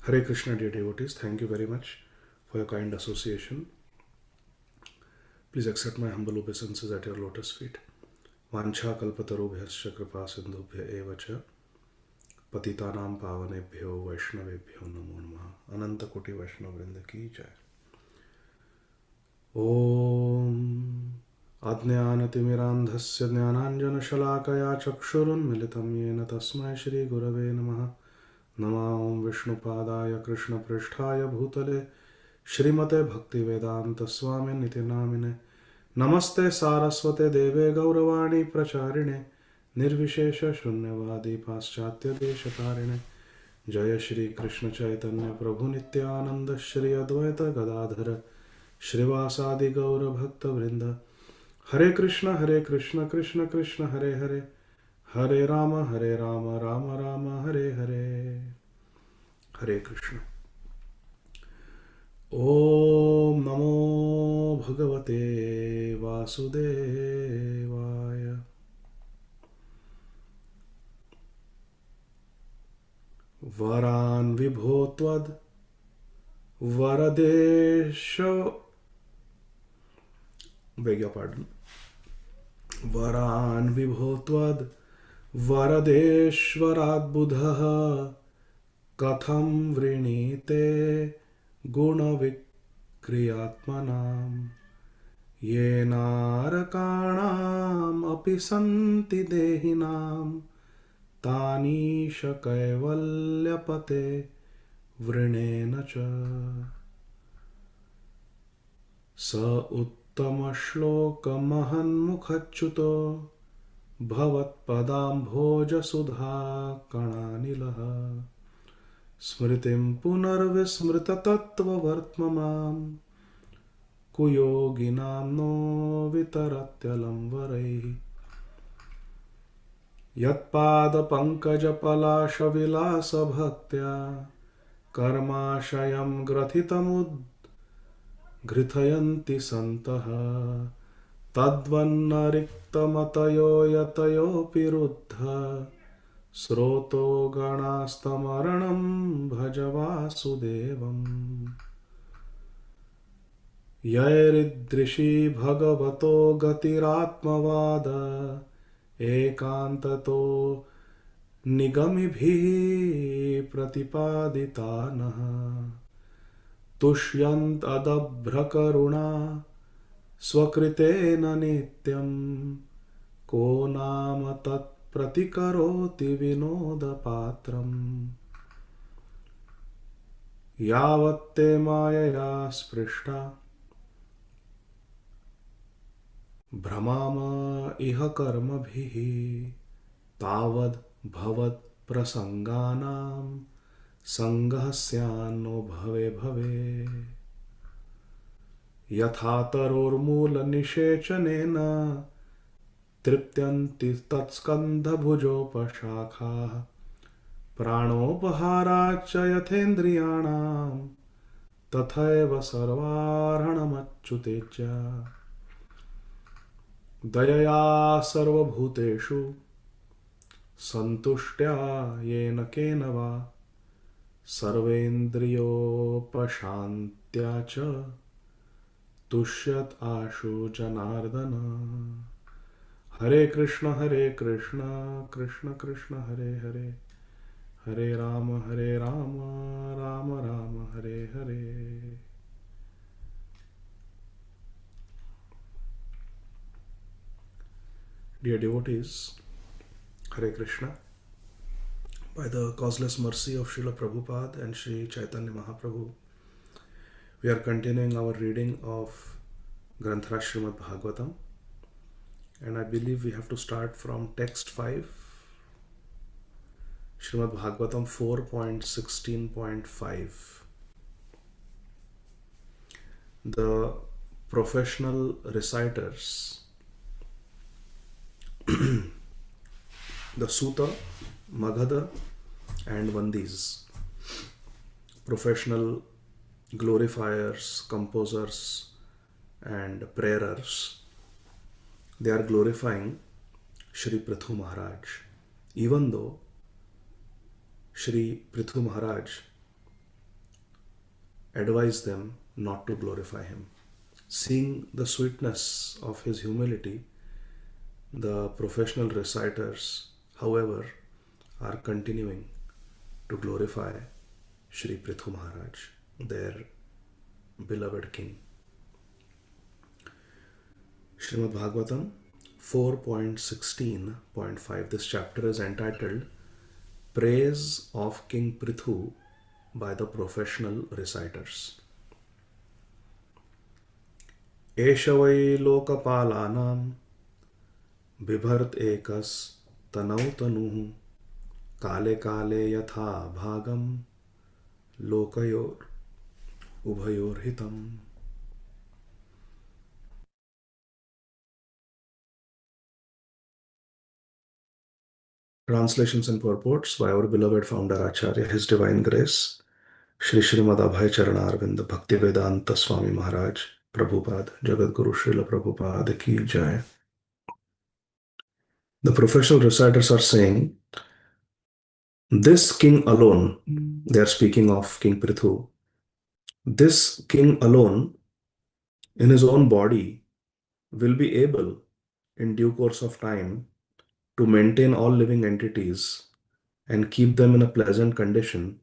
Hare Krishna, dear devotees. Thank you very much for your kind association. Please accept my humble obeisances at your lotus feet. Vancha kalpatarubhyascha kripa sindhubhya eva cha patitanam pavanebhyo vaishnavebhyo namo namaha. Ananta koti vaishnava vrinda ki jai. Om Ajnanatimmirandhasya jnananjana shalakaya chakshurunmilitam yena tasmai shri gurave namaha. Namo Vishnupadaya Krishna Pristhaya Bhutale Shrimate Bhakti Vedanta Swami Niti Namine Namaste Saraswate Deve Gauravani Pracharine Nirvishesha Shunyavadi Paschatya Deshatarine Jaya Shri Krishna Chaitanya Prabhu Nityananda Shri Advaita Gadādhara Shrivasadi Gaura Bhakta Vrinda Hare Krishna Krishna Krishna Hare Hare Hare Rama Rama Rama Hare Hare. Hare Krishna. Om Namo Bhagavate Vasudevaya. Varan Vibhotvad Varadesho. Beg your pardon. Varan Vibhotvad Varadeshvarat Buddha Katham Vrinite Gunavikriyatmanam Yenarakanam Api Santi Dehinam Tani Shakaivalyapate Vrinenacha Sa Uttama Shloka Mahanmukhachuto Bhavat Padam Bhoja Sudha Kananilaha Smritim Punarvismrita Tattva Vartmamam Kuyoginam no Vitaratyalam Varaihi Yatpada Pankaja Palasha Vilasa Bhaktya Karmashayam Grathitamud Grithayanti Santaha Tadvannariktamatayo yatayo piruddha Sroto ganastamaranam bhajavasudevam Yairidrishi bhagavato gatiratmavada Ekantato nigamibhi pratipaditanaha Tushyant adabhrakaruna Swakritena nityam ko nama tat pratikaroti vinoda patram yavatte mayaya sprishta brahmama iha karma bhihi tavad bhavat prasanganam sanghasyanno bhave bhave Yathatarormula nishechanena Triptyanti tatskandha bhujopashakha Pranopaharacha yathendriyanam Tathaiva sarvarhanamachyutecha Dayaya sarvabhuteshu Santushtya yena kenava Sarvendriyopashantya cha Tushyat Ashu Janardana Hare Krishna Krishna Krishna Hare Hare Hare Rama Rama Rama Hare Hare. Dear devotees, Hare Krishna. By the causeless mercy of Srila Prabhupada and Sri Chaitanya Mahaprabhu, we are continuing our reading of Granthara Srimad Bhagavatam, and I believe we have to start from text 5, Srimad Bhagavatam 4.16.5. The professional reciters, the Sutta, Magadha and Vandis, professional glorifiers, composers and prayers, they are glorifying Shri Prithu Maharaj, even though Shri Prithu Maharaj advise them not to glorify him. Seeing the sweetness of his humility, the professional reciters, however, are continuing to glorify Sri Prithu Maharaj, their beloved king. Srimad Bhagavatam 4.16.5. This chapter is entitled Praise of King Prithu by the Professional Reciters. एष वै लोकपालानां बिभर्त एकस तनौ तनुः काले काले यथा भागम लोकयोर उभयोर हितम्. Translations and purports by our beloved founder Acharya, His Divine Grace, Shri Srimad Abhay Charanarvind Bhakti Vedanta Swami Maharaj, Prabhupada, Jagat Guru Srila Prabhupada Ki Jai. The professional reciters are saying, this king alone, they are speaking of King Prithu, this king alone in his own body will be able in due course of time to maintain all living entities and keep them in a pleasant condition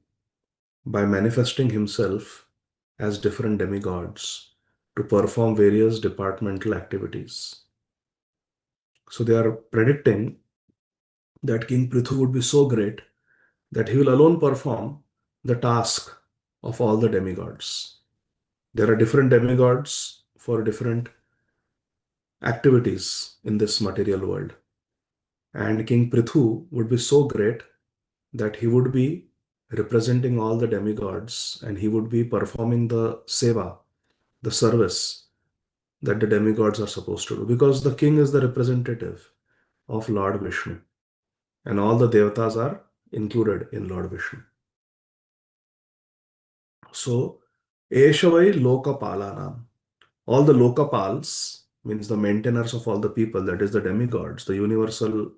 by manifesting himself as different demigods to perform various departmental activities. So they are predicting that King Prithu would be so great that he will alone perform the task of all the demigods. There are different demigods for different activities in this material world. And King Prithu would be so great that he would be representing all the demigods and he would be performing the seva, the service that the demigods are supposed to do, because the king is the representative of Lord Vishnu and all the devatas are included in Lord Vishnu. So, Eshavai Lokapalanam, all the Lokapals means the maintainers of all the people, that is the demigods, the universal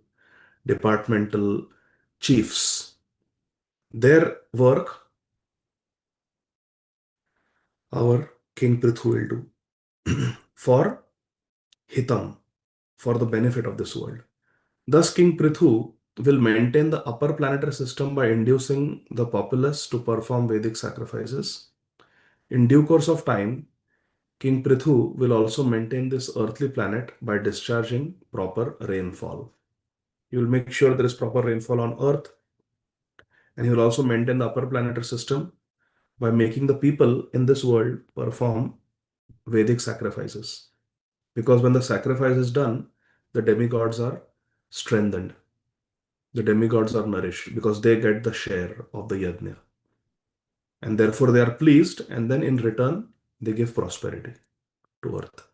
departmental chiefs, their work our King Prithu will do for hitam, for the benefit of this world. Thus, King Prithu will maintain the upper planetary system by inducing the populace to perform Vedic sacrifices. In due course of time, King Prithu will also maintain this earthly planet by discharging proper rainfall. He will make sure there is proper rainfall on earth, and he will also maintain the upper planetary system by making the people in this world perform Vedic sacrifices. Because when the sacrifice is done, the demigods are strengthened. The demigods are nourished because they get the share of the yajna. And therefore they are pleased, and then in return, they give prosperity to earth.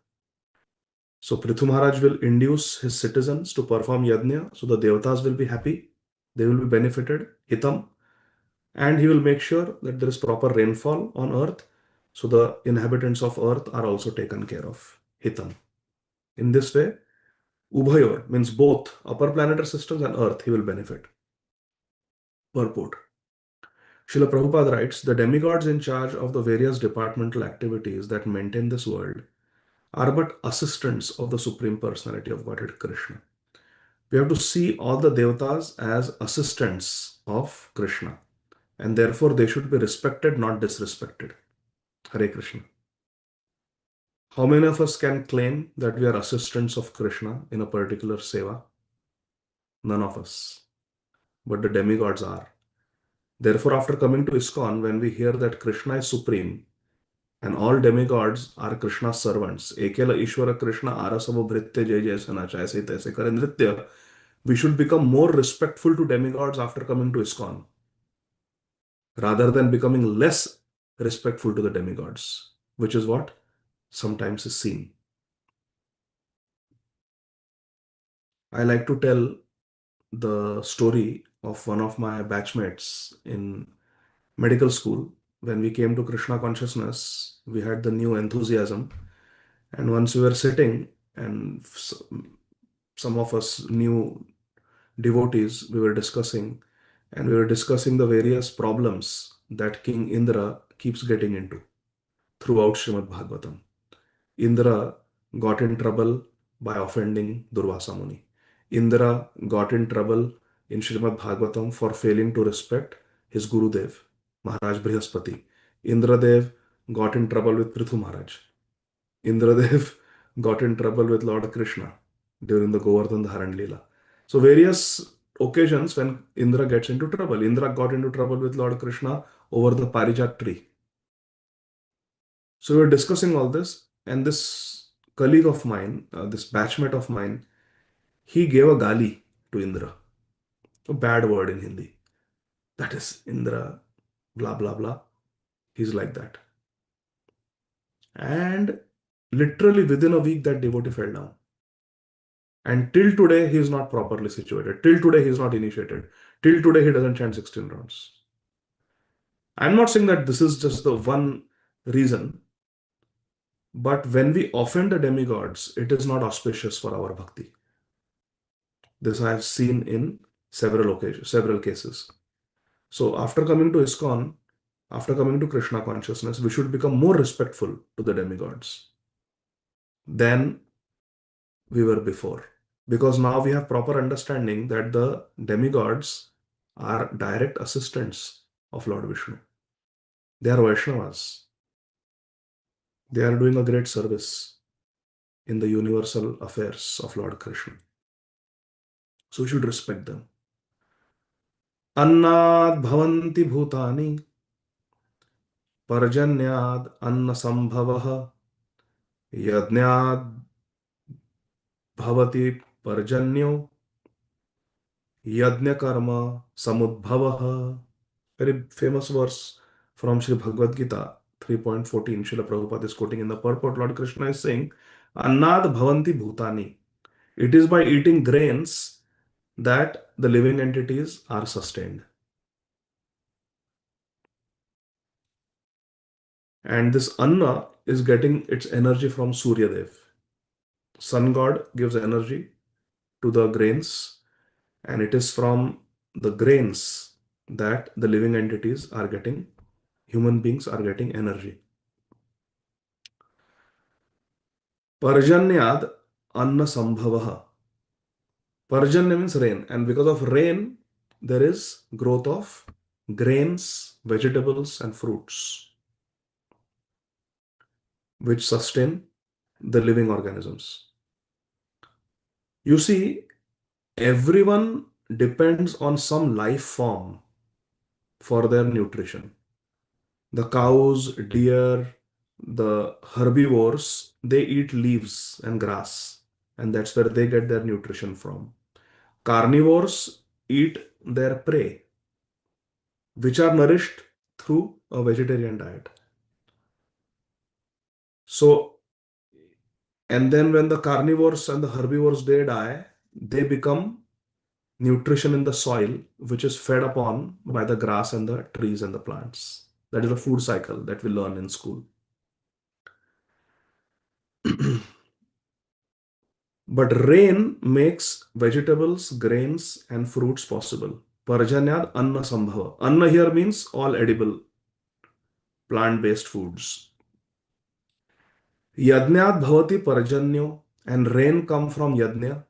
So Prithu Maharaj will induce his citizens to perform yajna, so the devatas will be happy, they will be benefited, hitam, and he will make sure that there is proper rainfall on earth, so the inhabitants of earth are also taken care of, hitam. In this way, Ubhayor means both upper planetary systems and earth, he will benefit. Purport. Srila Prabhupada writes, the demigods in charge of the various departmental activities that maintain this world are but assistants of the Supreme Personality of Godhead Krishna. We have to see all the devatas as assistants of Krishna, and therefore they should be respected, not disrespected. Hare Krishna. How many of us can claim that we are assistants of Krishna in a particular seva? None of us. But the demigods are. Therefore, after coming to ISKCON, when we hear that Krishna is supreme and all demigods are Krishna's servants, Ekela Ishwara Krishna Arasavo Bhritya Jai Jai Sanacha, aise taise kare nritya, we should become more respectful to demigods after coming to ISKCON, rather than becoming less respectful to the demigods, which is what sometimes is seen. I like to tell the story of one of my batchmates in medical school. When we came to Krishna consciousness, we had the new enthusiasm. And once we were sitting, and some of us new devotees, we were discussing the various problems that King Indra keeps getting into. throughout Srimad Bhagavatam. Indra got in trouble by offending Durvasa Muni. Indra got in trouble in Srimad Bhagavatam for failing to respect his Gurudev, Maharaj Brihaspati. Indradev got in trouble with Prithu Maharaj. Indradev got in trouble with Lord Krishna during the Govardhan Dharan Leela. So various occasions when Indra gets into trouble. Indra got into trouble with Lord Krishna over the Parijat tree. So we were discussing all this, and this colleague of mine, this batchmate of mine, he gave a gali to Indra, a bad word in Hindi. That is Indra, blah blah blah. He's like that. And literally within a week, that devotee fell down. And till today, he is not properly situated. Till today, he is not initiated. Till today, he doesn't chant 16 rounds. I'm not saying that this is just the one reason, but when we offend the demigods, it is not auspicious for our bhakti. This I have seen in several occasions, several cases. So after coming to ISKCON, after coming to Krishna consciousness, we should become more respectful to the demigods than we were before. Because now we have proper understanding that the demigods are direct assistants of Lord Vishnu. They are Vaishnavas. They are doing a great service in the universal affairs of Lord Krishna. So we should respect them. Annad bhavanti bhutani parjanyad anna sambhavah yajnad bhavati parjanyo yajna karma samudbhavah. Very famous verse from Sri Bhagavad Gita 3.14. Srila Prabhupada is quoting in the purport. Lord Krishna is saying, Annad bhavanti bhutani. It is by eating grains that the living entities are sustained. And this Anna is getting its energy from Surya Dev. Sun God gives energy to the grains, and it is from the grains that the living entities are getting, human beings are getting energy. Parjanyad anna sambhavaha. Parjanya means rain, and because of rain, there is growth of grains, vegetables, and fruits, which sustain the living organisms. You see, everyone depends on some life form for their nutrition. The cows, deer, the herbivores, they eat leaves and grass, and that's where they get their nutrition from. Carnivores eat their prey, which are nourished through a vegetarian diet. So, and then when the carnivores and the herbivores they die, they become nutrition in the soil, which is fed upon by the grass and the trees and the plants. That is a food cycle that we learn in school. But rain makes vegetables, grains, and fruits possible. Parjanyad anna sambhava. Anna here means all edible plant-based foods. Yajnat bhavati parjanyo, and rain come from yajna.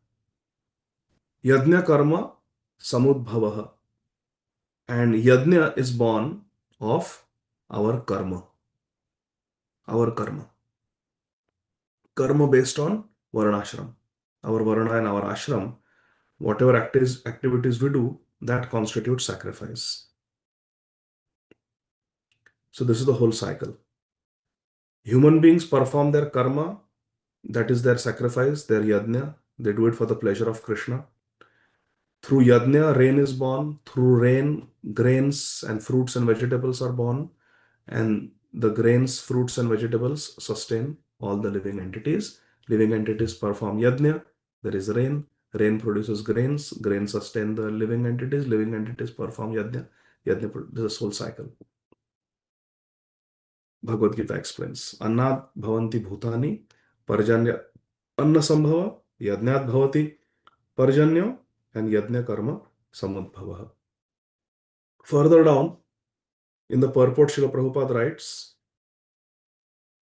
Yajna karma samudbhavaha. And yajna is born of our karma. Our karma. Karma based on varnashram. Our varna and our ashram, whatever activities we do, that constitutes sacrifice. So this is the whole cycle. Human beings perform their karma, that is their sacrifice, their yajna. They do it for the pleasure of Krishna. Through yajna, rain is born. Through rain, grains and fruits and vegetables are born. And the grains, fruits and vegetables sustain all the living entities. Living entities perform yajna. There is rain. Rain produces grains. Grains sustain the living entities. Living entities perform yajna. This whole cycle. Bhagavad Gita explains. Annat bhavanti bhutani parjanya anna sambhava yajnat bhavati parjanyo and yajna karma samudbhava. Further down in the purport, Srila Prabhupada writes,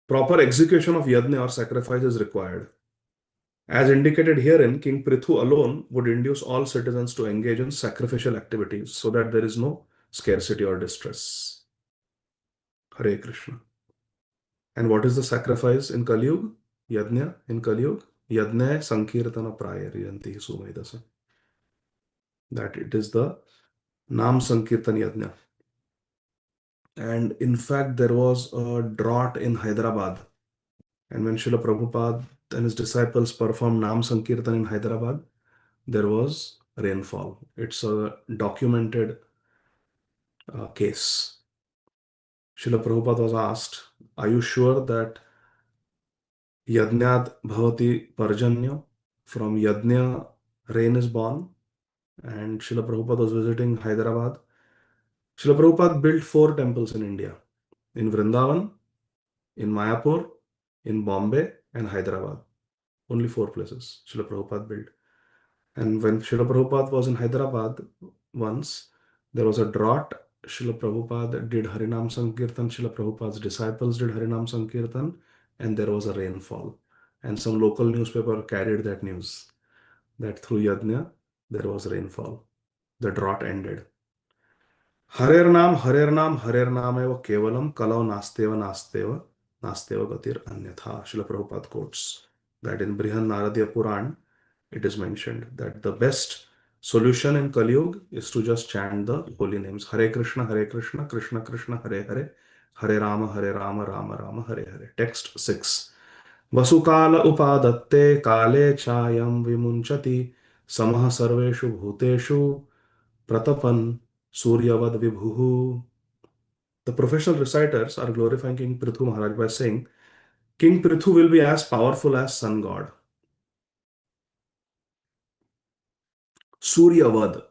Proper execution of yajna or sacrifice is required. As indicated herein, King Prithu alone would induce all citizens to engage in sacrificial activities so that there is no scarcity or distress. Hare Krishna. And what is the sacrifice in Kali Yuga? Yajna in Kali Yuga? Yajna Sankirtana Prayariyanti Sumaidasa. That it is the Nam Sankirtan Yajna. And in fact, there was a drought in Hyderabad. And when Srila Prabhupada and his disciples performed Nam Sankirtan in Hyderabad, there was rainfall. It's a documented case. Srila Prabhupada was asked, are you sure that Yajnat Bhavati Parjanya, from Yajna rain is born? And Srila Prabhupada was visiting Hyderabad. Srila Prabhupada built 4 temples in India, in Vrindavan, in Mayapur, in Bombay, and Hyderabad. Only 4 places Srila Prabhupada built. And when Srila Prabhupada was in Hyderabad once, there was a drought. Srila Prabhupada did Harinam Sankirtan, Srila Prabhupada's disciples did Harinam Sankirtan, and there was a rainfall. And some local newspaper carried that news that through Yajna there was rainfall. The drought ended. Harer Nam, Harer Nam, Harer Nam eva kevalam kalau nasteva nasteva nasteva gatir anyatha. Srila Prabhupada quotes that in Brihan Naradiya Puran, it is mentioned that the best solution in Kali Yuga is to just chant the holy names. Hare Krishna, Krishna Krishna, Hare Hare, Hare Rama, Rama Rama, Hare Hare. Text 6. Vasukala upadatte kale chayam vimunchati samah sarveshu bhuteshu pratapan suryavad vibhuhu. The professional reciters are glorifying King Prithu Maharaj by saying, King Prithu will be as powerful as sun god. Suryavad.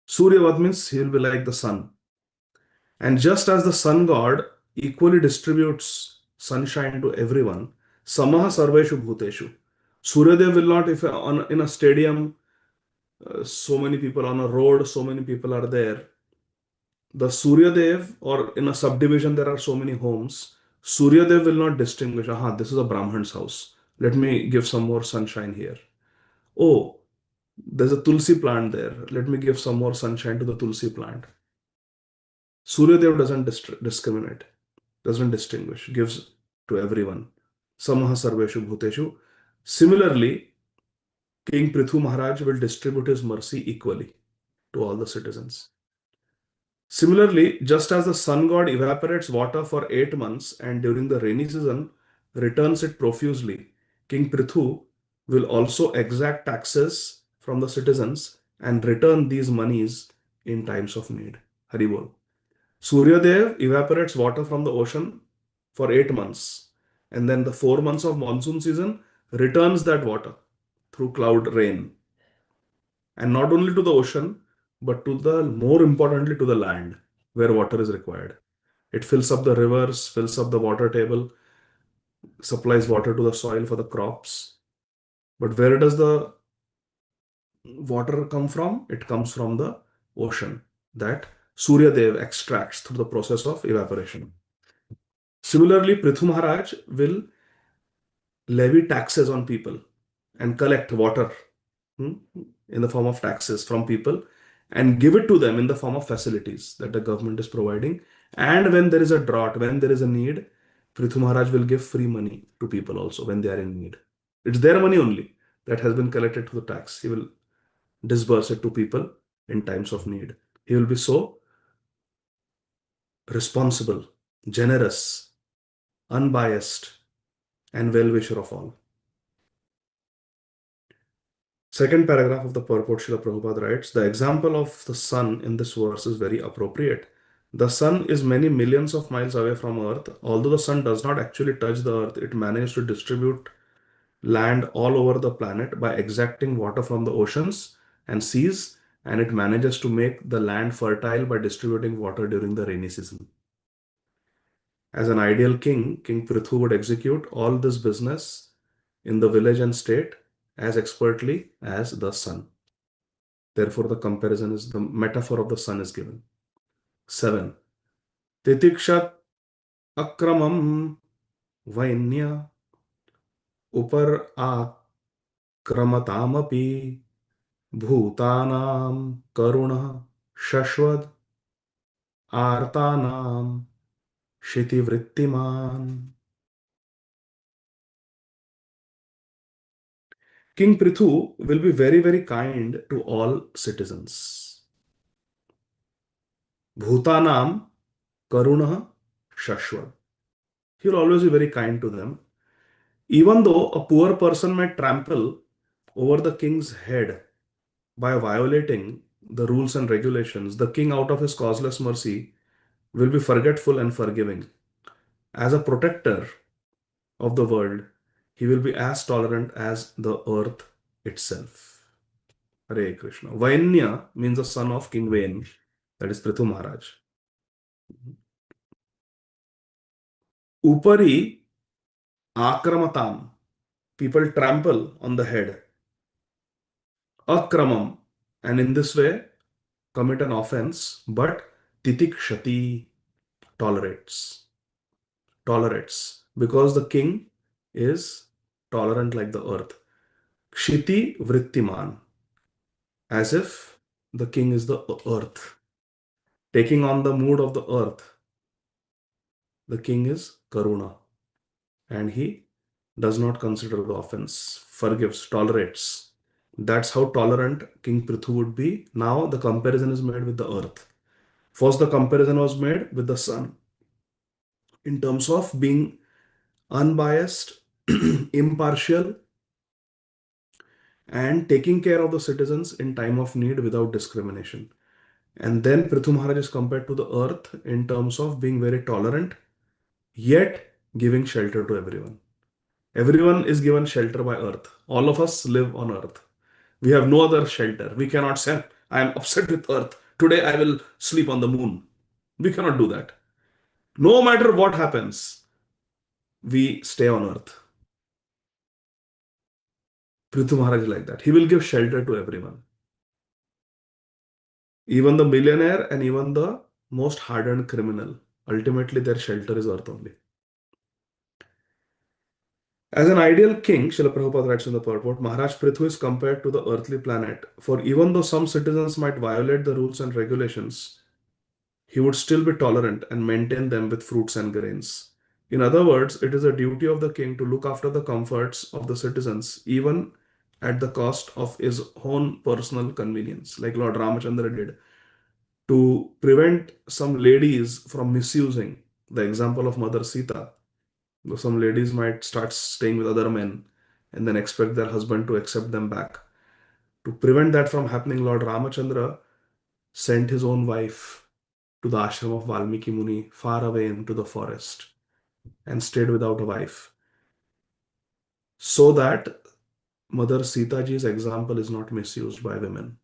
Suryavad means he will be like the sun. And just as the sun god equally distributes sunshine to everyone, Samaha Sarveshu Bhuteshu. Suryadev will not, if in a stadium, so many people on a road, so many people are there. The Suryadev, or in a subdivision, there are so many homes. Suryadev will not distinguish, aha, this is a Brahman's house. Let me give some more sunshine here. Oh, there's a Tulsi plant there. Let me give some more sunshine to the Tulsi plant. Suryadev doesn't discriminate, doesn't distinguish, gives to everyone. Samaha Sarveshu Bhuteshu. Similarly, King Prithu Maharaj will distribute his mercy equally to all the citizens. Similarly, just as the sun god evaporates water for 8 months and during the rainy season returns it profusely, King Prithu will also exact taxes from the citizens and return these monies in times of need. Haribol. Suryadev evaporates water from the ocean for 8 months, and then the 4 months of monsoon season returns that water through cloud rain. And not only to the ocean, but to the, more importantly, to the land where water is required. It fills up the rivers, fills up the water table, supplies water to the soil for the crops. But where does the water come from? It comes from the ocean that Suryadev extracts through the process of evaporation. Similarly, Prithu Maharaj will levy taxes on people and collect water in the form of taxes from people and give it to them in the form of facilities that the government is providing. And when there is a drought, when there is a need, Prithu Maharaj will give free money to people also when they are in need. It's their money only that has been collected through the tax. He will disburse it to people in times of need. He will be so responsible, generous, unbiased, and well-wisher of all. Second paragraph of the purport, Srila Prabhupada writes, the example of the sun in this verse is very appropriate. The sun is many millions of miles away from earth. Although the sun does not actually touch the earth, it manages to distribute land all over the planet by exacting water from the oceans and seas, and it manages to make the land fertile by distributing water during the rainy season. As an ideal king, King Prithu would execute all this business in the village and state as expertly as the sun. Therefore, the comparison is, the metaphor of the sun is given. 7. Titikshat akramam वैन्य उपर आक्रमतामपि भूतानां करुणः शश्वत् आर्तानां क्षितिवृत्तिमान्. King Prithu will be very, very kind to all citizens. Bhutanam karunah shashwat. He will always be very kind to them. Even though a poor person may trample over the king's head by violating the rules and regulations, the king, out of his causeless mercy, will be forgetful and forgiving. As a protector of the world, he will be as tolerant as the earth itself. Hare Krishna. Vainya means the son of King Vain, that is Prithu Maharaj. Upari akramatam, people trample on the head. Akramam, and in this way commit an offense, but titikshati, tolerates. Tolerates, because the king is tolerant like the earth. Kshiti vrittiman, as if the king is the earth. Taking on the mood of the earth, the king is Karuna, and he does not consider the offense, forgives, tolerates. That's how tolerant King Prithu would be. Now the comparison is made with the earth. First, the comparison was made with the sun in terms of being unbiased, impartial, and taking care of the citizens in time of need without discrimination. And then Prithu Maharaj is compared to the earth in terms of being very tolerant, yet giving shelter to everyone. Everyone is given shelter by earth. All of us live on earth. We have no other shelter. We cannot say, I am upset with earth. Today I will sleep on the moon. We cannot do that. No matter what happens, we stay on earth. Prithu Maharaj is like that. He will give shelter to everyone. Even the millionaire and even the most hardened criminal. Ultimately, their shelter is earth only. As an ideal king, Srila Prabhupada writes in the purport, Maharaj Prithu is compared to the earthly planet. For even though some citizens might violate the rules and regulations, he would still be tolerant and maintain them with fruits and grains. In other words, it is a duty of the king to look after the comforts of the citizens, even at the cost of his own personal convenience, like Lord Ramachandra did, to prevent some ladies from misusing the example of Mother Sita. Some ladies might start staying with other men and then expect their husband to accept them back. To prevent that from happening, Lord Ramachandra sent his own wife to the ashram of Valmiki Muni, far away into the forest, and stayed without a wife, so that Mother Sita ji's example is not misused by women.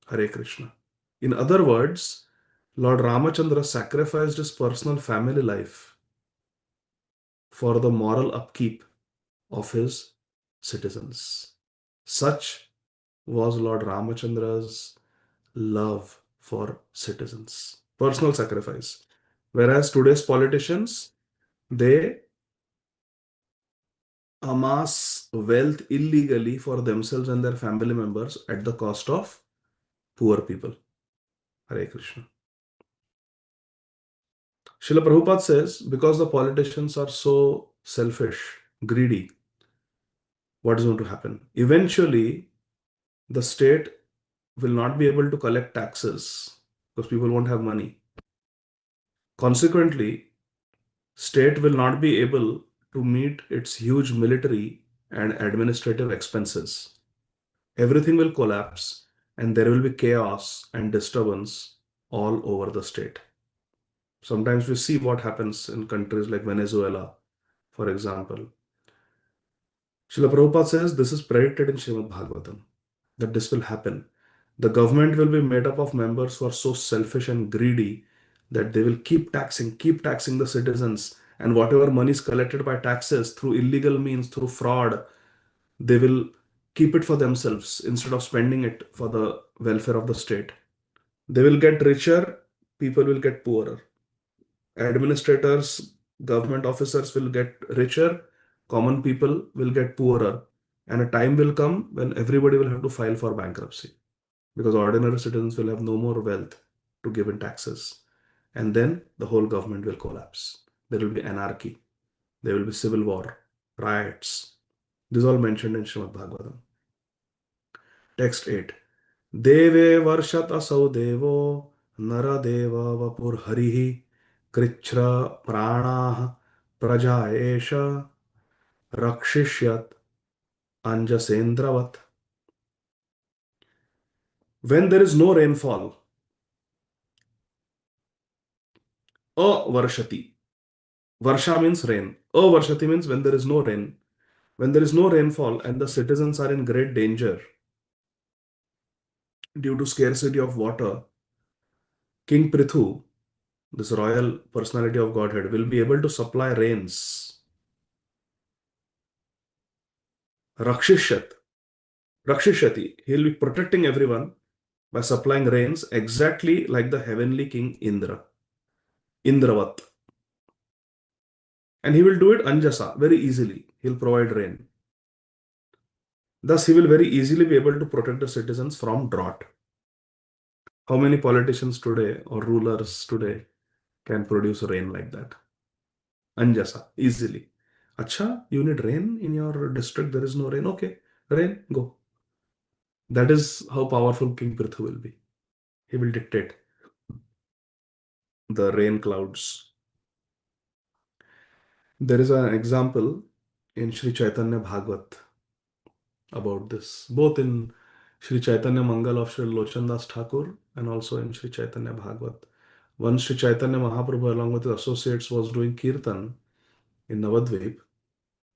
Hare Krishna. In other words, Lord Ramachandra sacrificed his personal family life for the moral upkeep of his citizens. Such was Lord Ramachandra's love for citizens. Personal sacrifice. Whereas today's politicians, they amass wealth illegally for themselves and their family members at the cost of poor people. Hare Krishna. Srila Prabhupada says, because the politicians are so selfish, greedy, what is going to happen? Eventually, the state will not be able to collect taxes because people won't have money. Consequently, state will not be able to meet its huge military and administrative expenses. Everything will collapse and there will be chaos and disturbance all over the state. Sometimes we see what happens in countries like Venezuela, for example. Srila Prabhupada says this is predicted in Srimad Bhagavatam, that this will happen. The government will be made up of members who are so selfish and greedy that they will keep taxing the citizens, and whatever money is collected by taxes through illegal means, through fraud, they will keep it for themselves instead of spending it for the welfare of the state. They will get richer, people will get poorer. Administrators Government officers will get richer, common people will get poorer, and a time will come when everybody will have to file for bankruptcy because ordinary citizens will have no more wealth to give in taxes. And then the whole government will collapse. There will be anarchy, there will be civil war, riots. This is all mentioned in Srimad Bhagavatam. Text 8. Deve varshat asau devo naradeva vapur harihi krichra pranah praja esha rakshishyat anjasendravat. When there is no rainfall, varshati. Varsha means rain. Varshati means when there is no rain. When there is no rainfall and the citizens are in great danger due to scarcity of water, King Prithu, this royal personality of Godhead, will be able to supply rains. Rakshishyat. Rakshishyati. He'll be protecting everyone by supplying rains exactly like the heavenly king Indra. Indravat. And he will do it anjasa, very easily. He'll provide rain. Thus, he will very easily be able to protect the citizens from drought. How many politicians today or rulers today can produce rain like that? Anjasa, easily. Acha, you need rain in your district, there is no rain. Okay, rain, go. That is how powerful King Prithu will be. He will dictate the rain clouds. There is an example in Sri Chaitanya Bhagavat about this, both in Sri Chaitanya Mangal of Sri Lochandas Thakur and also in Sri Chaitanya Bhagavat. Once Sri Chaitanya Mahaprabhu along with his associates was doing kirtan in Navadvip,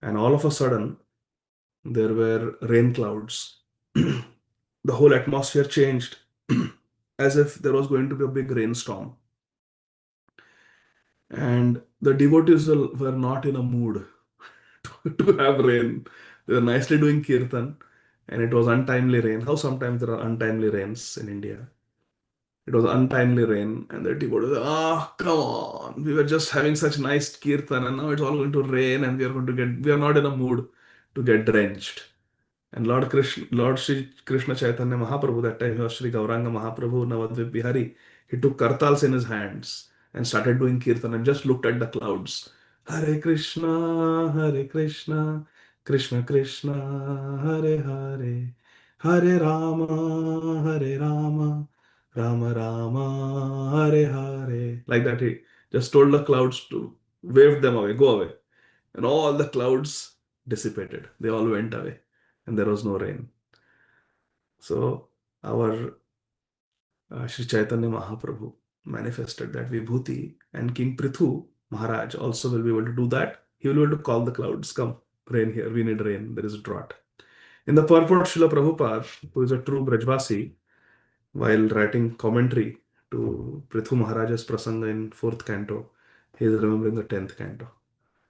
and all of a sudden there were rain clouds. The whole atmosphere changed as if there was going to be a big rainstorm. And the devotees were not in a mood to have rain. They were nicely doing kirtan, and it was untimely rain. How sometimes there are untimely rains in India. It was untimely rain, and the devotees were, come on. We were just having such nice kirtan, and now it's all going to rain, and we are not in a mood to get drenched. And Lord Sri Krishna Chaitanya Mahaprabhu, that time he was Sri Gauranga Mahaprabhu, Navadvip Bihari, he took kartals in his hands and started doing kirtan and just looked at the clouds. Hare Krishna, Krishna Krishna, Hare Hare, Hare Rama, Rama Rama, Hare Hare. Like that, he just told the clouds to wave them away, go away. And all the clouds dissipated. They all went away and there was no rain. So our Sri Chaitanya Mahaprabhu manifested that Vibhuti, and King Prithu Maharaj also will be able to do that. He will be able to call the clouds, come, rain here, we need rain, there is a drought. In the purport, Srila Prabhupada, who is a true Brajvasi, while writing commentary to Prithu Maharaj's Prasanga in 4th canto, he is remembering the 10th canto.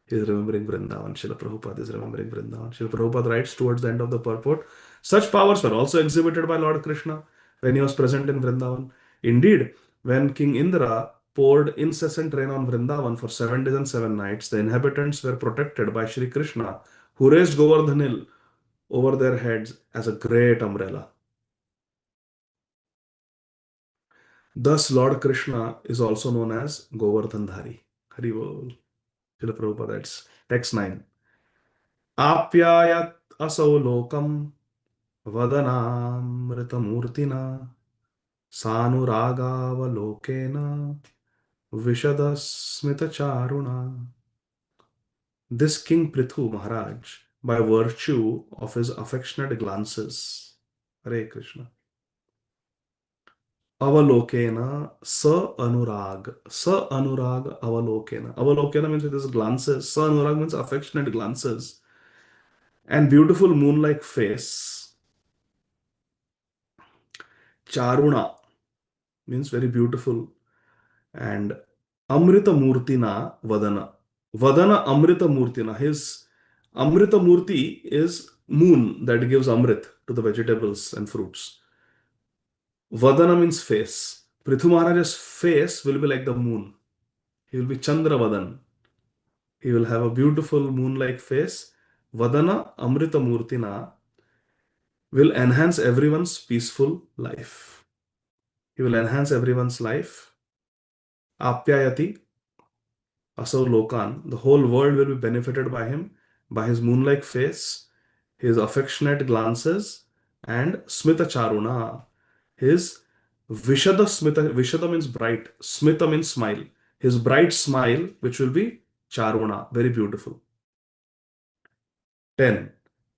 He is remembering Vrindavan. Srila Prabhupada is remembering Vrindavan. Srila Prabhupada writes towards the end of the purport, such powers were also exhibited by Lord Krishna when he was present in Vrindavan. Indeed, when King Indra poured incessant rain on Vrindavan for 7 days and 7 nights, the inhabitants were protected by Sri Krishna, who raised Govardhan Hill over their heads as a great umbrella. Thus, Lord Krishna is also known as Govardhandhari. Hari Bol. Srila Prabhupada, that's text 9. Apyayat asau lokam vadanamritamurtina sanuragavalokena vishadasmitacharuna. This King Prithu Maharaj, by virtue of his affectionate glances, Hare Krishna, avalokena sa anurag avalokena. Avalokena means with his glances, sa anurag means affectionate glances, and beautiful moon-like face. Charuna means very beautiful, and Amrita Murtina Vadana. Vadana Amrita Murtina. His Amrita Murti is moon that gives Amrit to the vegetables and fruits. Vadana means face. Prithu Maharaj's face will be like the moon. He will be Chandra Vadan. He will have a beautiful moon-like face. Vadana Amrita Murtina will enhance everyone's peaceful life. He will enhance everyone's life. Apyayati Asau Lokan. The whole world will be benefited by him, by his moon-like face, his affectionate glances, and Smita Charuna. His Vishada means bright, Smita means smile. His bright smile, which will be Charuna, very beautiful. 10.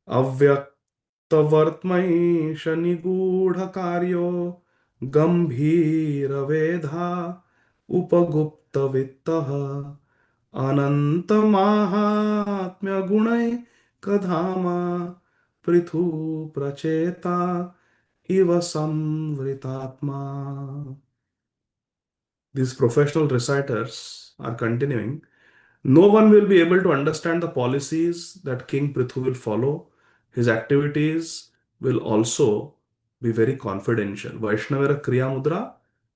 अव्यक्तवर्त्मैष निगूढकार्यो गम्भीरवेधा उपगुप्तवित्तः अनन्तमाहात्म्यगुणैकधामा Prithu प्रचेता इव संवृतात्मा. These professional reciters are continuing. No one will be able to understand the policies that King Prithu will follow. His activities will also be very confidential. Vaishnavara Kriya Mudra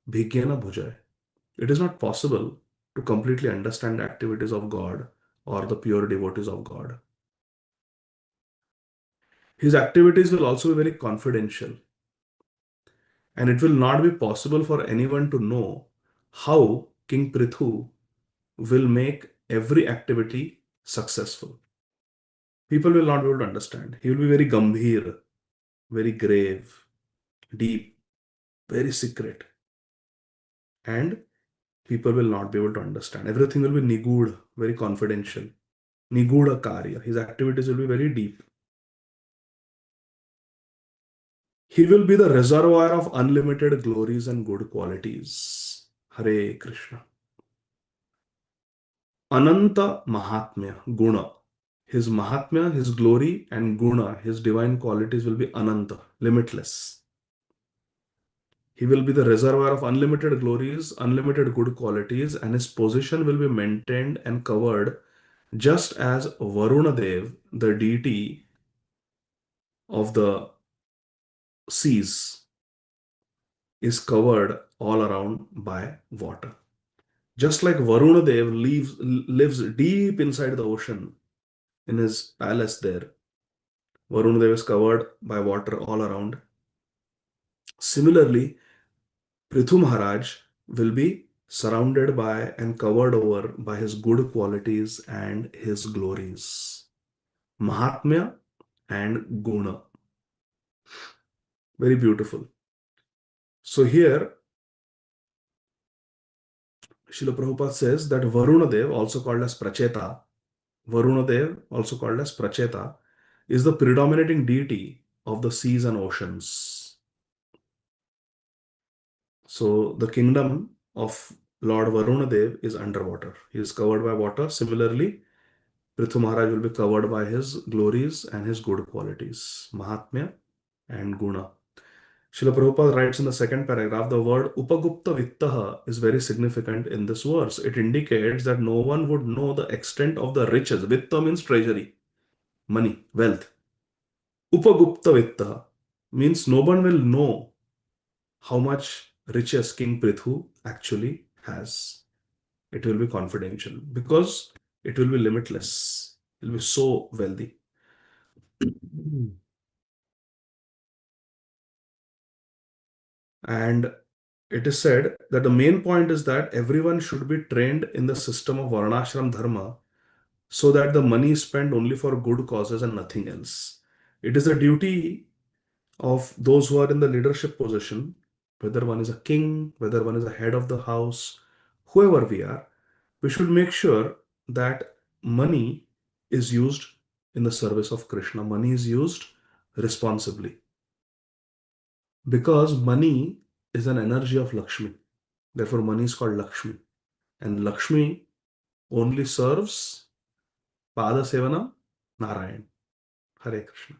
Bhigyana Bhujay. It is not possible to completely understand the activities of God or the pure devotees of God. His activities will also be very confidential. And it will not be possible for anyone to know how King Prithu will make every activity successful. People will not be able to understand. He will be very gambhir, very grave, deep, very secret. And people will not be able to understand. Everything will be nigud, very confidential. Niguda karya. His activities will be very deep. He will be the reservoir of unlimited glories and good qualities. Hare Krishna. Ananta Mahatmya, Guna. His Mahatmya, his glory and Guna, his divine qualities will be Ananta, limitless. He will be the reservoir of unlimited glories, unlimited good qualities, and his position will be maintained and covered just as Varuna Dev, the deity of the seas, is covered all around by water. Just like Varuna Dev lives deep inside the ocean in his palace there, Varuna Dev is covered by water all around. Similarly, Prithu Maharaj will be surrounded by and covered over by his good qualities and his glories. Mahatmya and Guna. Very beautiful. So here, Srila Prabhupada says that Varuna Dev, also called as Pracheta, Varuna Dev, also called as Pracheta, is the predominating deity of the seas and oceans. So the kingdom of Lord Varuna Dev is underwater. He is covered by water. Similarly, Prithu Maharaj will be covered by his glories and his good qualities, Mahatmya and Guna. Srila Prabhupada writes in the second paragraph, the word Upagupta Vittaha is very significant in this verse. It indicates that no one would know the extent of the riches. Vitta means treasury, money, wealth. Upagupta Vittaha means no one will know how much riches King Prithu actually has. It will be confidential because it will be limitless. It will be so wealthy. And it is said that the main point is that everyone should be trained in the system of Varnashram Dharma so that the money is spent only for good causes and nothing else. It is a duty of those who are in the leadership position, whether one is a king, whether one is a head of the house, whoever we should make sure that money is used in the service of Krishna. Money is used responsibly because money is an energy of Lakshmi. Therefore, money is called Lakshmi. And Lakshmi only serves Pada Sevanam Narayan. Hare Krishna.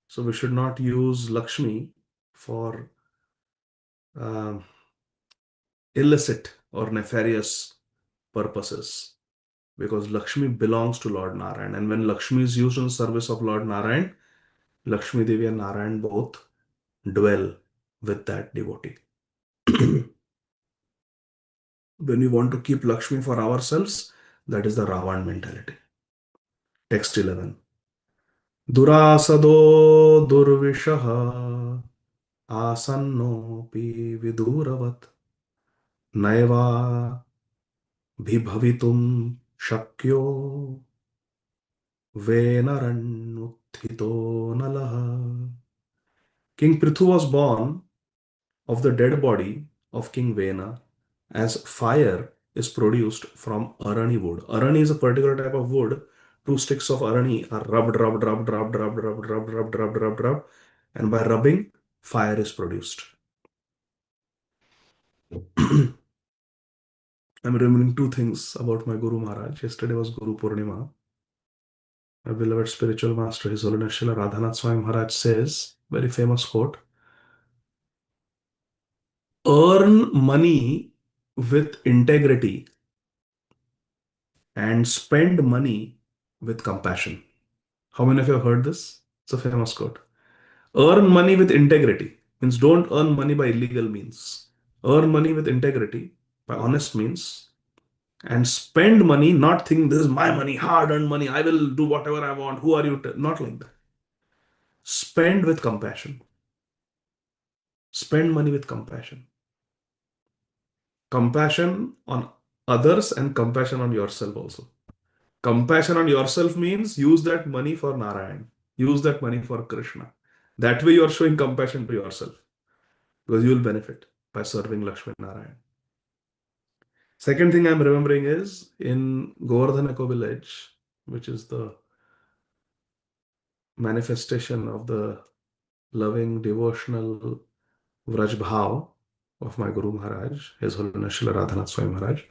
So we should not use Lakshmi for illicit or nefarious purposes because Lakshmi belongs to Lord Narayan. And when Lakshmi is used in service of Lord Narayan, Lakshmi Devi and Narayan both dwell with that devotee. When we want to keep Lakshmi for ourselves, That is the Ravan mentality. Text 11. Durasado durvishaha asannopi viduravat naiva bhibhavitum shakyo venarannuthito nalaha. King Prithu was born of the dead body of King Vena, as fire is produced from arani wood. Arani is a particular type of wood. Two sticks of arani are rubbed, and by rubbing, fire is produced. I'm remembering two things about my Guru Maharaj. Yesterday was Guru Purnima. My beloved spiritual master, His Holiness Srila Radhanath Swami Maharaj says, very famous quote, earn money with integrity and spend money with compassion. How many of you have heard this? It's a famous quote. Earn money with integrity means don't earn money by illegal means. Earn money with integrity by honest means, and spend money not thinking this is my money, hard earned money, I will do whatever I want. Who are you? Not like that. Spend with compassion. Spend money with compassion. Compassion on others and compassion on yourself also. Compassion on yourself means use that money for Narayan. Use that money for Krishna. That way you are showing compassion to yourself because you will benefit by serving Lakshmi Narayan. Second thing I'm remembering is in Govardhan Eco Village, which is the manifestation of the loving devotional Vraj Bhav of my Guru Maharaj, His Holiness Srila Radhanath Swami Maharaj.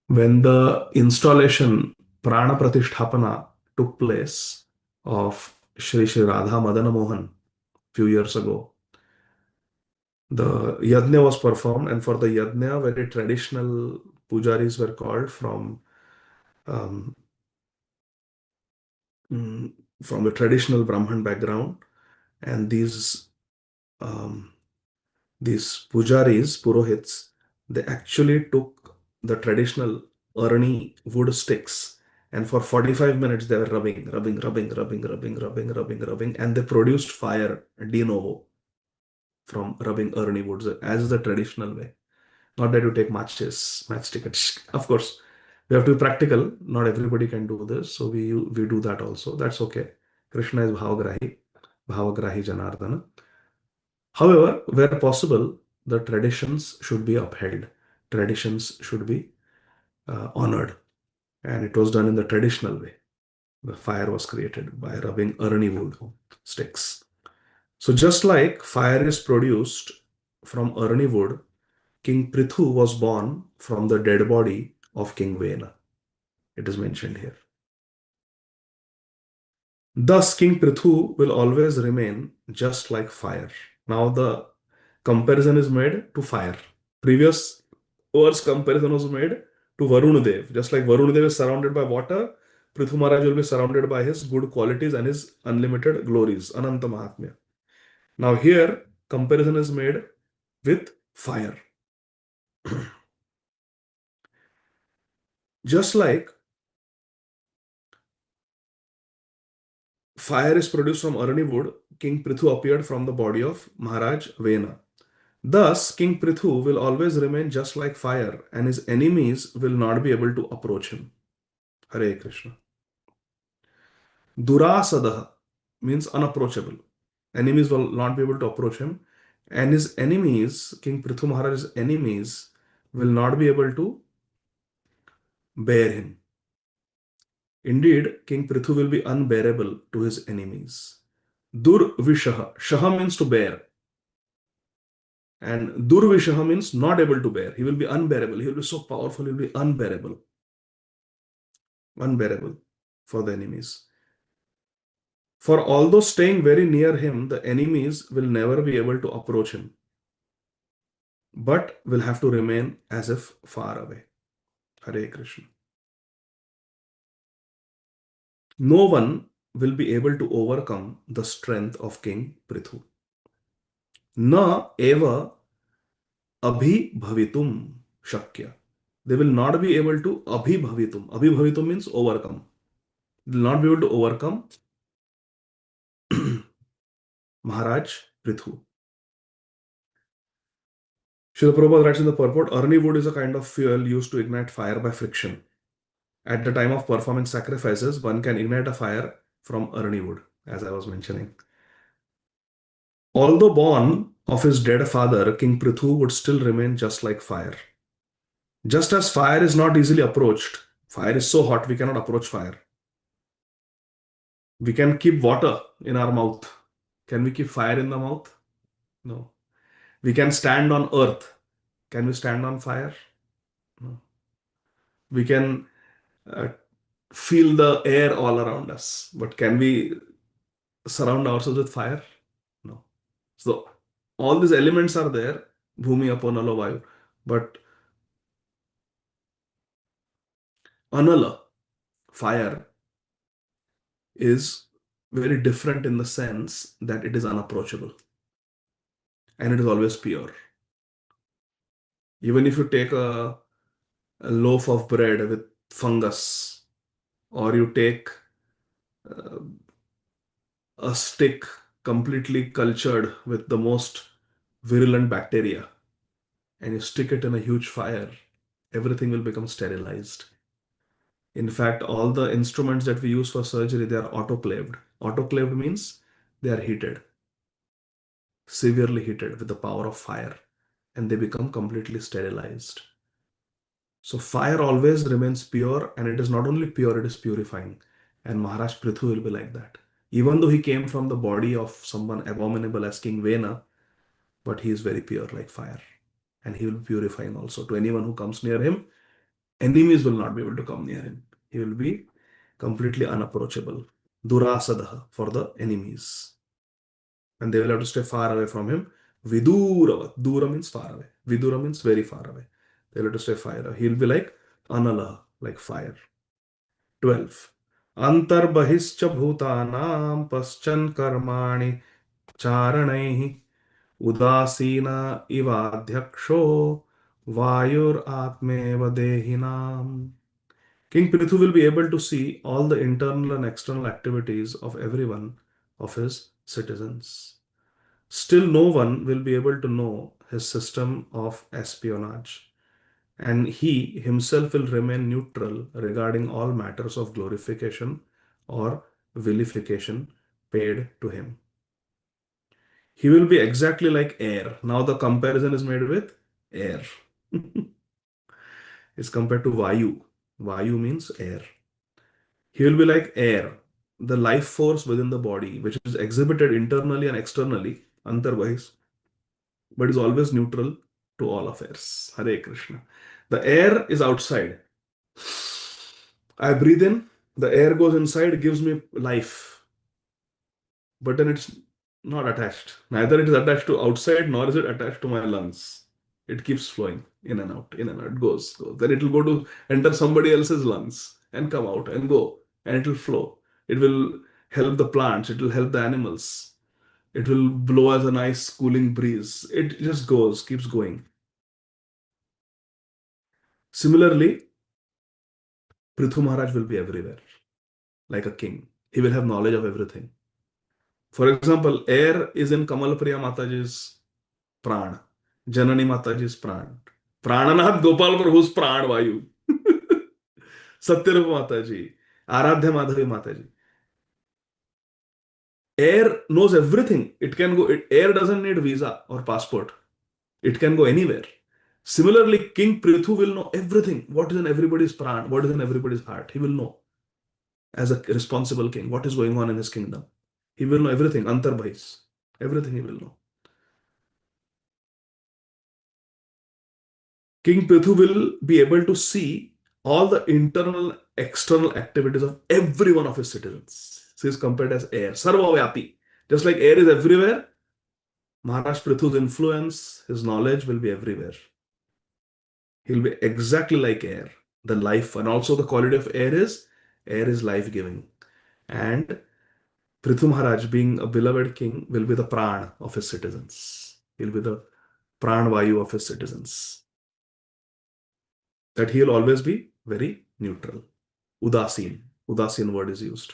When the installation Prana Pratisthapana took place of Shri Shri Radha Madana Mohan few years ago, the yajna was performed, and for the yajna, very traditional pujaris were called um, from the traditional Brahman background, and um, these pujaris, purohits, they actually took the traditional Arani wood sticks, and for 45 minutes they were rubbing, and they produced fire de novo from rubbing Arani woods, as is the traditional way. Not that you take matchsticks. Of course, we have to be practical. Not everybody can do this, so we do that also. That's okay. Krishna is Bhavagrahi Janardana. However, where possible, the traditions should be upheld. Traditions should be honored. And it was done in the traditional way. The fire was created by rubbing Arani wood sticks. So just like fire is produced from Arani wood, King Prithu was born from the dead body of King Vena. It is mentioned here. Thus, King Prithu will always remain just like fire. Now, the comparison is made to fire. Previous verse comparison was made to Varun Dev. Just like Varun Dev is surrounded by water, Prithu Maharaj will be surrounded by his good qualities and his unlimited glories, Ananta Mahatmya. Now, here, comparison is made with fire. Just like fire is produced from Arani wood, King Prithu appeared from the body of Maharaj Vena. Thus, King Prithu will always remain just like fire, and his enemies will not be able to approach him. Hare Krishna. Durasadaha means unapproachable. Enemies will not be able to approach him, and his enemies, King Prithu Maharaj's enemies, will not be able to bear him. Indeed, King Prithu will be unbearable to his enemies. Durvishaha. Shaha means to bear. And Durvishaha means not able to bear. He will be unbearable. He will be so powerful, he will be unbearable. Unbearable for the enemies. For although staying very near him, the enemies will never be able to approach him, but will have to remain as if far away. Hare Krishna. No one will be able to overcome the strength of King Prithu. Na eva abhi bhavitum shakya. They will not be able to abhibhavitum. Abhibhavitum means overcome. They will not be able to overcome Maharaj Prithu. Srila Prabhupada writes in the purport, Arni wood is a kind of fuel used to ignite fire by friction. At the time of performing sacrifices, one can ignite a fire from Arni wood, as I was mentioning. Although born of his dead father, King Prithu would still remain just like fire. Just as fire is not easily approached, fire is so hot we cannot approach fire. We can keep water in our mouth. Can we keep fire in the mouth? No. We can stand on earth. Can we stand on fire? No. We can uh, feel the air all around us, but can we surround ourselves with fire? No. So all these elements are there, Bhumi, Apo, Nalo, Vayu, but Anala, fire, is very different in the sense that it is unapproachable and it is always pure. Even if you take a loaf of bread with fungus, or you take uh, a stick completely cultured with the most virulent bacteria, and you stick it in a huge fire, everything will become sterilized. In fact, all the instruments that we use for surgery, they are autoclaved. Autoclaved means they are heated, severely heated with the power of fire, and they become completely sterilized. So fire always remains pure, and it is not only pure, it is purifying. And Maharaj Prithu will be like that. Even though he came from the body of someone abominable as King Vena, but he is very pure like fire. And he will be purifying also to anyone who comes near him. Enemies will not be able to come near him. He will be completely unapproachable. Durasadaha for the enemies. And they will have to stay far away from him. Vidurava. Dura means far away. Vidura means very far away. They will have to stay far away. He'll be like Anala, like fire. 12. Antarbahishcha bhutanam paschan karmani charanaihi udasina ivadhyaksho vayur atmeva dehinam. King Prithu will be able to see all the internal and external activities of every one of his citizens. Still, no one will be able to know his system of espionage, and he himself will remain neutral regarding all matters of glorification or vilification paid to him. He will be exactly like air. Now, the comparison is made with air. Is compared to Vayu. Vayu means air. He will be like air, the life force within the body, which is exhibited internally and externally, otherwise, but is always neutral to all affairs. Hare Krishna. The air is outside. I breathe in, the air goes inside, gives me life, but then it's not attached. Neither it is attached to outside, nor is it attached to my lungs. It keeps flowing in and out, in and out, goes. Then it will go to enter somebody else's lungs and come out and go, and it will flow. It will help the plants, it will help the animals. It will blow as a nice cooling breeze. It just goes, keeps going. Similarly, Prithu Maharaj will be everywhere, like a king. He will have knowledge of everything. For example, air is in Kamalpriya Mataji's pran, Janani Mataji's pran. Prananath Gopal Prabhu's pran Vayu. Satyarup Mataji, Aradhya Madhavi Mataji. Air knows everything. It can go, air doesn't need visa or passport. It can go anywhere. Similarly, King Prithu will know everything. What is in everybody's pran, what is in everybody's heart. He will know as a responsible king what is going on in his kingdom. He will know everything, antarbhais. Everything he will know. King Prithu will be able to see all the internal, external activities of every one of his citizens. So he is compared as air, sarvavyapi. Just like air is everywhere, Maharaj Prithu's influence, his knowledge will be everywhere. He'll be exactly like air, the life, and also the quality of air is life-giving. And Prithu Maharaj, being a beloved king, will be the pran of his citizens. He'll be the pran vayu of his citizens. that he will always be very neutral. Udasin. Udasin word is used.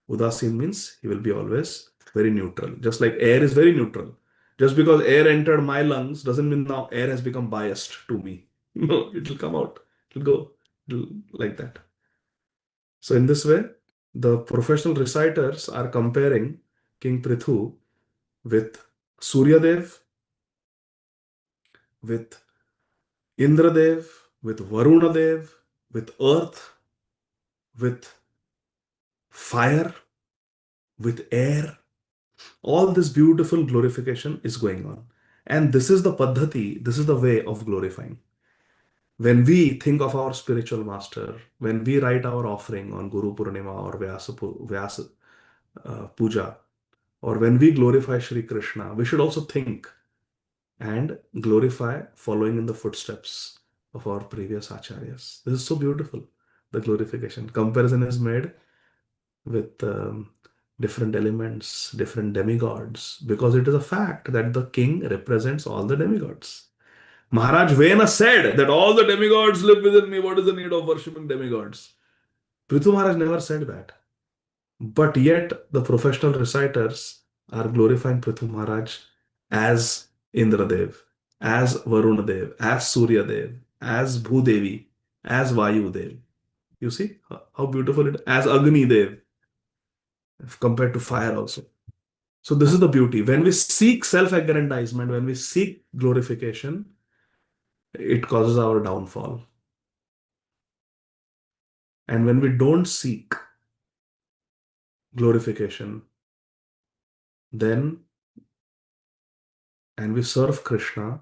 Udasin means he will be always very neutral. Just like air is very neutral. Just because air entered my lungs doesn't mean now air has become biased to me. No, it will come out. It will go like that. So in this way, the professional reciters are comparing King Prithu with Suryadev, with Indradev, with Varunadev, with earth, with fire, with air. All this beautiful glorification is going on. And this is the paddhati, this is the way of glorifying. When we think of our spiritual master, when we write our offering on Guru Purnima or Vyasa Puja, or when we glorify Sri Krishna, we should also think and glorify following in the footsteps of our previous acharyas. This is so beautiful, the glorification. Comparison is made with different elements, different demigods, because it is a fact that the king represents all the demigods. Maharaj Vena said that all the demigods live within me. What is the need of worshipping demigods? Prithu Maharaj never said that. But yet, the professional reciters are glorifying Prithu Maharaj as Indradev, as Varunadev, as Suryadev, as Bhudevi, as Vayudev. You see how beautiful it is? As Agni Dev, compared to fire also. So this is the beauty. When we seek self-aggrandizement, when we seek glorification, it causes our downfall. And when we don't seek glorification, then, and we serve Krishna,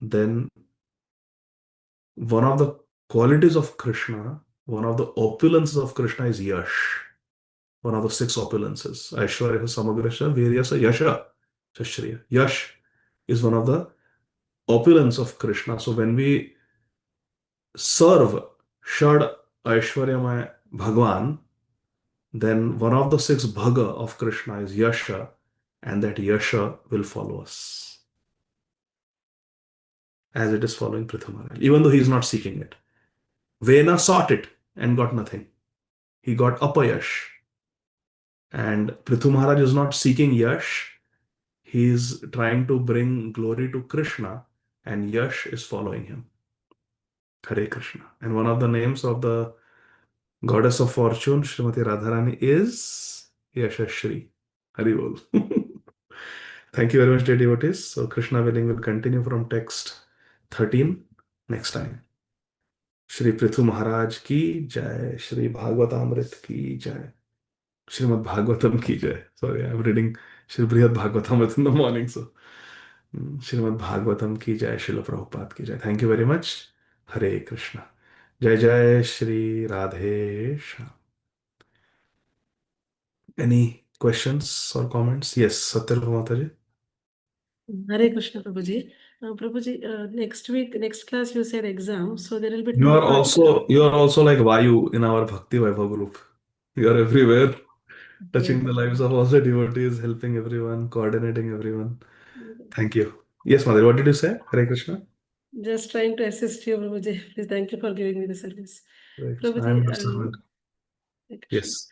then one of the qualities of Krishna, one of the opulences of Krishna is Yash. One of the 6 opulences. Aishwarya, Samagrasha, Viryasa, Yasha, Shashriya. Yash is one of the opulence of Krishna. So when we serve Shad Aishwaryamaya Bhagwan, then one of the 6 bhaga of Krishna is Yasha, and that Yasha will follow us as it is following Prithu Maharaj, even though he is not seeking it. Vena sought it and got nothing. He got apayash. And Prithu Maharaj is not seeking yash. He is trying to bring glory to Krishna, and yash is following him. Hare Krishna. And one of the names of the goddess of fortune, Srimati Radharani, is Yashashri. Hari Bol. Thank you very much, dear devotees. So, Krishna willing, will continue from text 13 next time. Shri Prithu Maharaj ki jai, Shri Bhagavatamrit ki jai, Srimad Bhagavatam ki jai. Sorry, I'm reading Shri Brihad Bhagavatam in the morning. So, Srimad Bhagavatam ki jai, Srila Prabhupada ki jai. Thank you very much. Hare Krishna. Jai Jai Shri Radhe Shyam. Any questions or comments? Yes, Satyarama Mataji. Hare Krishna, Prabhuji. Prabhuji, next class you said exam, so there will be You two are parts. also like Vayu in our Bhakti Vaibhava group. You are everywhere, touching the Okay. lives of all the devotees, helping everyone, coordinating everyone. Thank you. Yes, Mother, what did you say? Hare Krishna. Just trying to assist you, Prabhuji. Please, thank you for giving me the service. Hare Krishna. I am Prabhuji, your servant. Hare Krishna. Yes.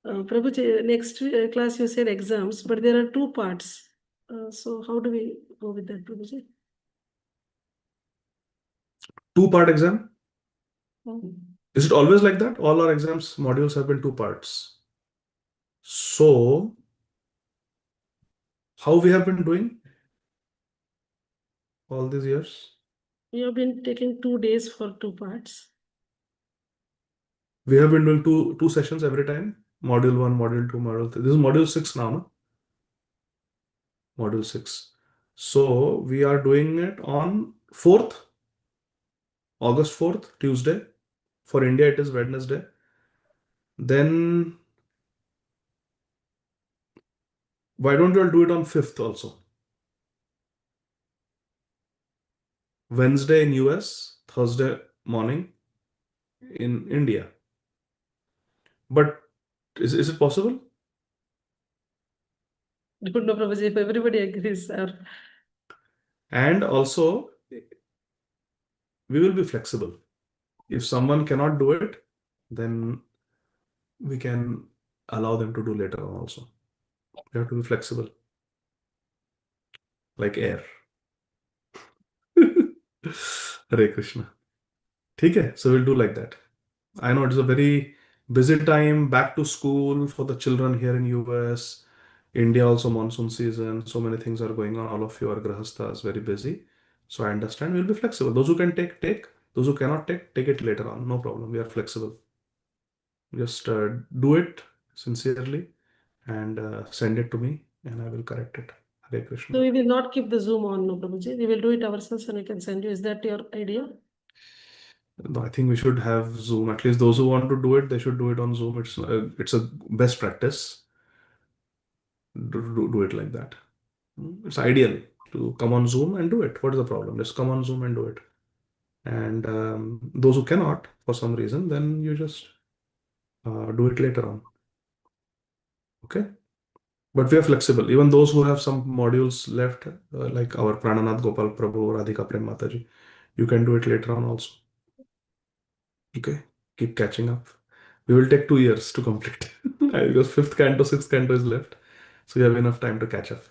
Prabhuji, next class you said exams, but there are two parts. So how do we go with that, Prabhuji? 2-part exam. Oh. Is it always like that? All our exams modules have been 2 parts. So, how we have been doing all these years? You have been taking 2 days for 2 parts. We have been doing two sessions every time. Module 1, Module 2, Module 3. This is Module 6 now, no? Module 6. So, we are doing it on 4th, August 4th, Tuesday. For India, it is Wednesday. Then, why don't you all do it on 5th also? Wednesday in US, Thursday morning in India. But is it possible? I don't know, Prabhuji, if everybody agrees. And also, we will be flexible. If someone cannot do it, then we can allow them to do later on also. We have to be flexible, like air. Hare Krishna. ठीक है, so we'll do like that. I know it's a very busy time, back to school for the children here in US. India also monsoon season. So many things are going on. All of you are grahasthas, very busy. So I understand we'll be flexible. Those who can take, take. Those who cannot take it later on. No problem. We are flexible. Just do it sincerely and send it to me and I will correct it. Hare Krishna. So we will not keep the Zoom on, no, Prabhuji. We will do it ourselves and we can send you. Is that your idea? No, I think we should have Zoom. At least those who want to do it, they should do it on Zoom. It's a best practice. Do it like that. It's ideal to come on Zoom and do it. What is the problem? Just come on Zoom and do it. And those who cannot for some reason, then you just do it later on. Okay? But we are flexible. Even those who have some modules left, like our Prananath Gopal Prabhu, Radhika Prem Mataji, you can do it later on also. Okay? Keep catching up. We will take 2 years to complete because fifth canto, sixth canto is left. So you have enough time to catch up.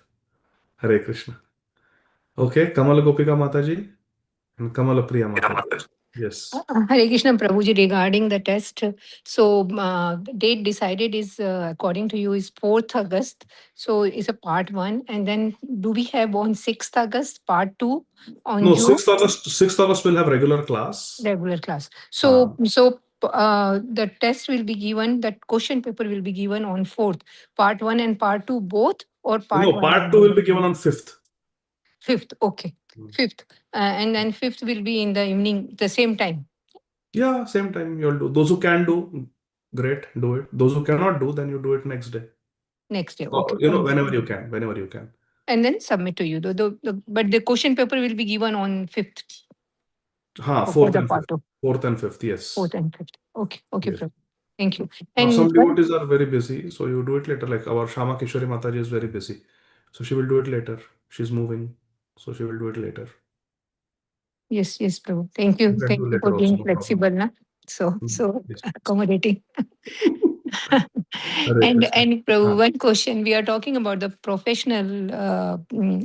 Hare Krishna. Okay, Kamala Gopika Mataji and Kamala Priya Mataji. Yes. Hare Krishna Prabhuji, regarding the test, so the date decided is, according to you, is 4th August. So it's a part 1. And then do we have on 6th August, part 2 on No, June? 6th August will have regular class. Regular class. So, the test will be given, that question paper will be given on 4th, part 1 and part 2 both, or part No, 1 part and 2 will be given on 5th. 5th, okay. 5th. And then 5th will be in the evening, the same time. Yeah, same time you'll do. Those who can do, great, do it. Those who cannot do, then you do it next day. Next day, So, okay. whenever you can. And then submit to you. But the question paper will be given on 5th. Ha, For 4th the and part 5th. 2. 4th and 5th, yes. 4th and 5th. Okay, Yes. Prabhu. Thank you. Now, And some devotees are very busy, so you do it later. Like our Shama Kishori Mataji is very busy. So she will do it later. She's moving, so she will do it later. yes, Prabhu. Thank you. You can Thank do you later for also, being no problem. flexible, na? So Yes. accommodating. Hare And Krishna. Prabhu, Ha. one question. We are talking about the professional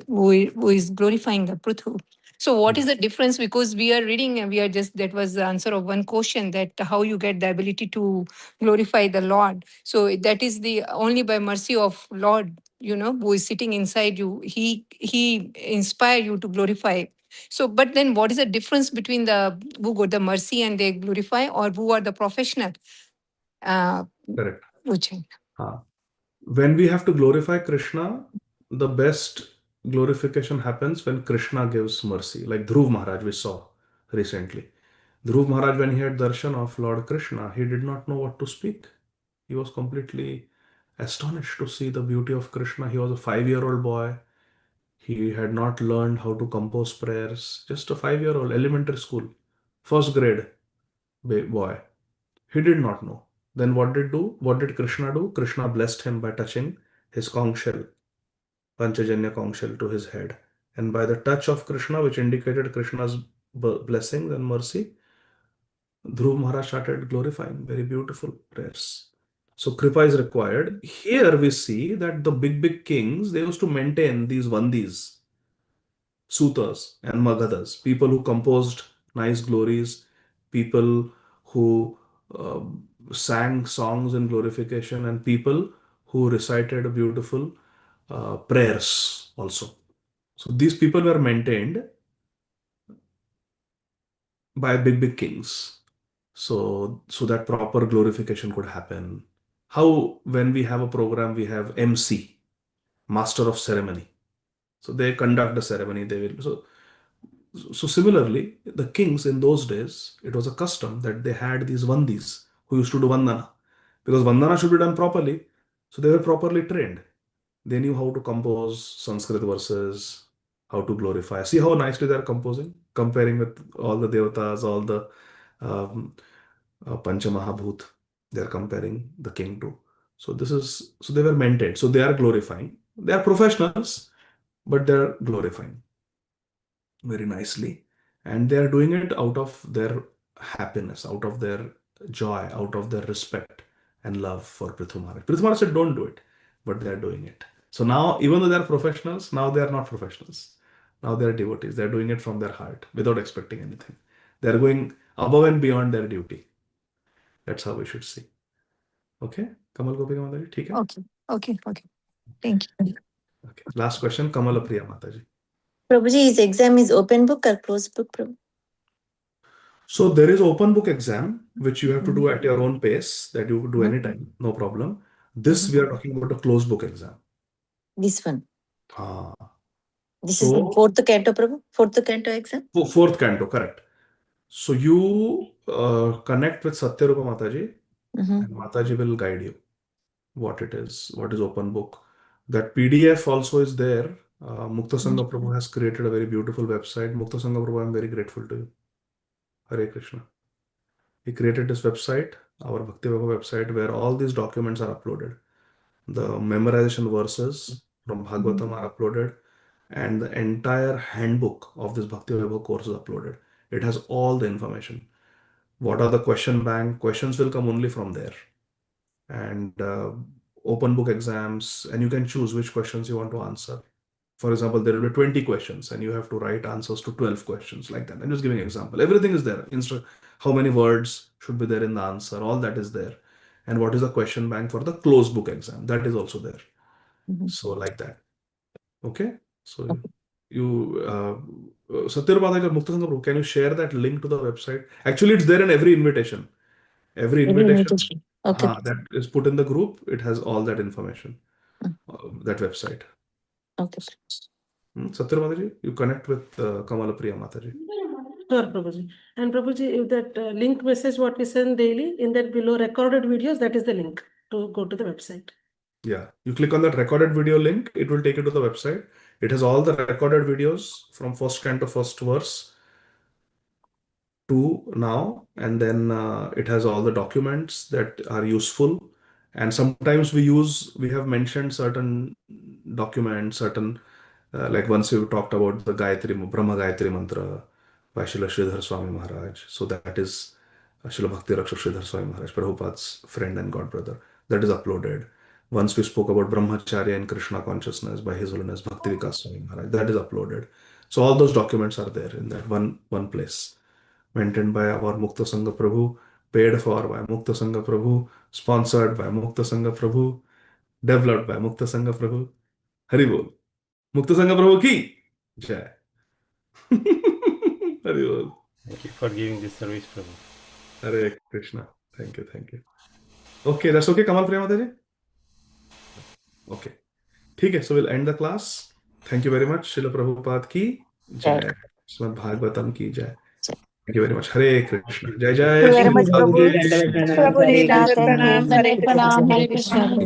who is glorifying the Pruthu. So what is the difference? Because we are reading and that was the answer of one question, that how you get the ability to glorify the Lord. So that is the only by mercy of Lord, who is sitting inside you. He inspire you to glorify. So, but then what is the difference between the who got the mercy and they glorify, or who are the professional? Correct. Puching. Ha. When we have to glorify Krishna, the best glorification happens when Krishna gives mercy. Like Dhruv Maharaj, we saw recently. Dhruv Maharaj, when he had darshan of Lord Krishna, he did not know what to speak. He was completely astonished to see the beauty of Krishna. He was a 5-year-old boy. He had not learned how to compose prayers. Just a 5-year-old, elementary school, first grade boy. He did not know. Then what did do? What did Krishna do? Krishna blessed him by touching his conch shell, Panchajanya conch shell, to his head. And by the touch of Krishna, which indicated Krishna's blessings and mercy, Dhruv Maharaj started glorifying very beautiful prayers. So Kripa is required. Here we see that the big kings, they used to maintain these Vandis, Sutas and Magadhas, people who composed nice glories, people who uh, sang songs in glorification, and people who recited beautiful prayers also. So these people were maintained by big kings. So that proper glorification could happen. How when we have a program, we have MC, Master of Ceremony. So they conduct the ceremony. They will. So similarly, the kings in those days, it was a custom that they had these Vandis who used to do Vandana. Because Vandana should be done properly. So they were properly trained. They knew how to compose Sanskrit verses, how to glorify. See how nicely they are composing, comparing with all the devatas, all the um, Panchamahabhut. They are comparing the king to. So they were maintained. So they are glorifying. They are professionals, but they are glorifying very nicely. And they are doing it out of their happiness, out of their joy, out of their respect and love for Prithu Maharaj. Prithu Maharaj said, don't do it, but they are doing it. So now, even though they are professionals, now they are not professionals. Now they are devotees. They are doing it from their heart without expecting anything. They are going above and beyond their duty. That's how we should see. Okay? Kamal Gopika Mataji, ठीक है? Okay. Thank you. Okay. Last question, Kamala Priya Mataji. Prabhuji, his exam is open book or closed book, Prabhu? So there is open book exam, which you have to do at your own pace, that you could do anytime, no problem. This we are talking about a closed book exam. This one. Ah. This is the fourth canto, Prabhu? Fourth canto exam? Fourth canto, correct. So you connect with Satyarupa Mataji, and Mataji will guide you what it is, what is open book. That PDF also is there. Mukta Sangha Prabhu has created a very beautiful website. Mukta Sangha Prabhu, I am very grateful to you. Hare Krishna. He created this website, our Bhakti Vaibhava website, where all these documents are uploaded. The memorization verses from Bhagavatam are uploaded, and the entire handbook of this Bhakti Vaibhava course is uploaded. It has all the information. What are the question bank? Questions will come only from there. And open book exams, and you can choose which questions you want to answer. For example, there will be 20 questions, and you have to write answers to 12 questions, like that. I'm just giving an example. Everything is there. How many words should be there in the answer? All that is there. And what is the question bank for the closed book exam? That is also there. So like that. Okay. So Satyarupa Mukta Sangha Prabhu, can you share that link to the website? Actually, it's there in every invitation. Every invitation Okay. that is put in the group, it has all that information. That website. Okay. Satyarupa Mataji, you connect with Kamala Priya Mataji. Sure, Prabhuji. And Prabhuji, if that link message what we send daily, in that below recorded videos, that is the link to go to the website. Yeah, you click on that recorded video link, it will take you to the website. It has all the recorded videos from first canto, first verse to now, and then it has all the documents that are useful. And sometimes we have mentioned certain documents, like once we talked about the Brahma Gayatri Mantra by Srila Sridhar Swami Maharaj. So that is Srila Bhakti Rakshak Sridhar Swami Maharaj, Prabhupada's friend and godbrother. That is uploaded. Once we spoke about Brahmacharya and Krishna consciousness by His Holiness Bhakti Vikas Swami Maharaj. That is uploaded. So all those documents are there in that one place. Maintained by our Mukta Sangha Prabhu, paid for by Mukta Sangha Prabhu, sponsored by Mukta Sangha Prabhu, developed by Mukta Sangha Prabhu. Hari Bol. Mukta Sangha Prabhu ki Jai. Hari Bol. Thank you for giving this service, Prabhu. Hare Krishna. Thank you. Okay, that's okay, Kamal Priya Mataji? Okay. ठीक है, so we'll end the class. Thank you very much. Srila Prabhupada ki Jai. Srimad Bhagavatam ki Jai. Thank you very much. Hare Krishna. Jai Jai. Thank you very much, Prabhu. Prabhu, Hare Krishna, Hare Krishna.